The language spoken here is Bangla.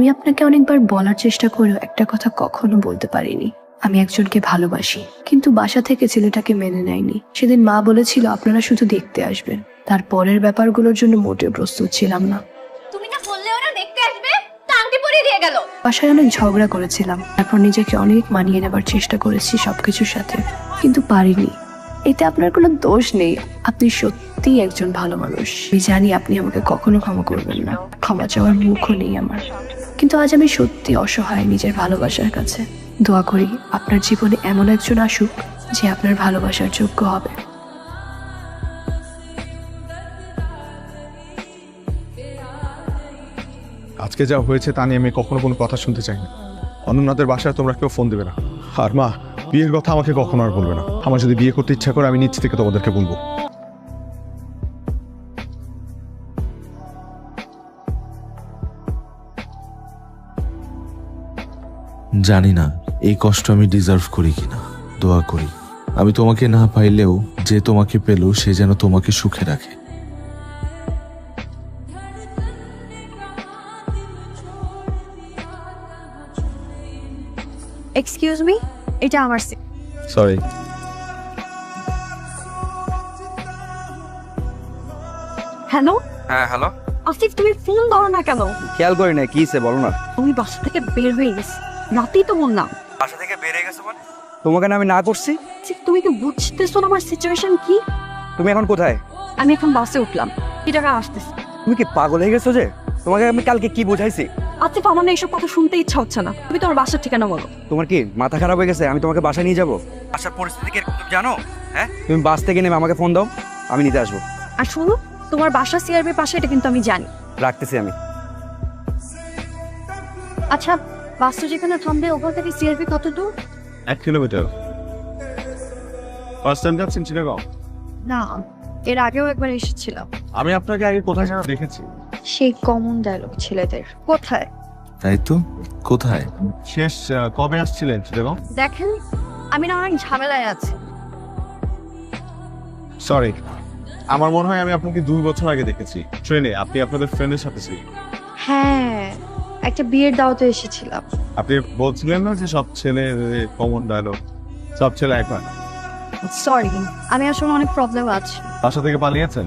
আমি আপনাকে অনেকবার বলার চেষ্টা করেও একটা কথা কখনো বলতে পারিনি। আমি একজনকে ভালোবাসি, কিন্তু বাসা থেকে ছেলেটাকে মেনে নেয়নি। সেদিন মা বলেছিল আপনারা শুধু দেখতে আসবেন, তারপরের ব্যাপারগুলোর জন্য মোটেও প্রস্তুত ছিলাম না। তুমি না বললে ওরা দেখতে আসবে, তা আংটি পরিয়ে দিয়ে গেল। বাসায় অনেক ঝগড়া করেছিলাম, তারপর নিজেকে অনেক মানিয়ে নেবার চেষ্টা করেছি সবকিছুর সাথে, কিন্তু পারিনি। এতে আপনার কোনো দোষ নেই, আপনি সত্যিই একজন ভালো মানুষ। আমি জানি আপনি আমাকে কখনো ক্ষমা করবেন না, ক্ষমা চাওয়ার মুখও নেই আমার। কিন্তু আজ আমি সত্যি অসহায় নিজের ভালোবাসার কাছে। দোয়া করি আপনার জীবনে এমন একজন আসুক যে আপনার ভালোবাসার যোগ্য হবে। আজকে যা হয়েছে তা নিয়ে আমি কখনো কোনো কথা শুনতে চাই না। অনন্যাদের বাসায় তোমরা কেউ ফোন দেবে না। আর মা, বিয়ের কথা আমাকে কখনো আর বলবে না। আমার যদি বিয়ে করতে ইচ্ছা করে আমি নিজ থেকে তোমাদেরকে বলবো। জানি না এই কষ্ট আমি ডিজার্ভ করি কিনা। দোয়া করি আমি তোমাকে না পাইলেও যে তোমাকে পেল সে যেন তোমাকে সুখে রাখে। এক্সকিউজ মি, এটা আমার সিট। সরি। হ্যালো হ্যাঁ হ্যালো, আসিফ, তুমি ফোন ধরো না কেন? খেয়াল করি না কি বলো না। তুমি বাসা থেকে বের হয়ে গেছি, রাতেই তো বললাম। বাসা থেকে বেরিয়ে গেছো মানে? তোমাকে না আমি না করছি? আসিফ, তুমি কি বুঝতেছো না আমার সিচুয়েশন কি? তুমি এখন কোথায়? আমি এখন বাসে উঠলাম, কি টাকা আসতেছি। তুমি কি পাগল হয়ে গেছো? যে তোমাকে আমি কালকে কি বুঝাইছি? আসিফ, আমার না এইসব কথা শুনতে ইচ্ছা হচ্ছে না। তুমি তোমার বাসার ঠিকানা বলো। তোমার কি মাথা খারাপ হয়ে গেছে? আমি তোমাকে বাসায় নিয়ে যাবো? বাসার পরিস্থিতি কি এরকম তুমি জানো? হ্যাঁ, তুমি বাস থেকে নেমে আমাকে ফোন দাও, আমি নিতে আসবো। আর শুনো, তোমার বাসা সিআরবির পাশে, এটা কিন্তু আমি জানি। রাখতেছি আমি। আচ্ছা, বাসটা যেখানে থামবে ওখান থেকে সিআরবি কত দূর? 1 কিলোমিটার। ফার্স্ট টাইম যাচ্ছেন চিটাগং? না, এর আগেও একবার এসেছিলাম। আমি আপনাকে আগে কোথায় যেন দেখেছি। সেই কমন ডায়লগ ছেলেদের। কোথায়? তাই তো, কোথায়? শেষ কবে আসছিলেন চিটাগং? দেখেন, আমি না অনেক ঝামেলায় আছি। সরি, আমার মনে হয় আমি আপনাকে 2 বছর আগে দেখেছি ট্রেনে। আপনি আপনাদের ফ্রেন্ডের সাথে ছিলেন। হ্যাঁ, একটা বিয়ের দাওয়াতে এসেছিলাম। আপনি বলছিলেন না যে সব ছেলের কমন ডায়লগ, সব ছেলে একবার। সরি, আমি আসলে অনেক প্রবলেম আছে। বাসা থেকে পালিয়েছেন?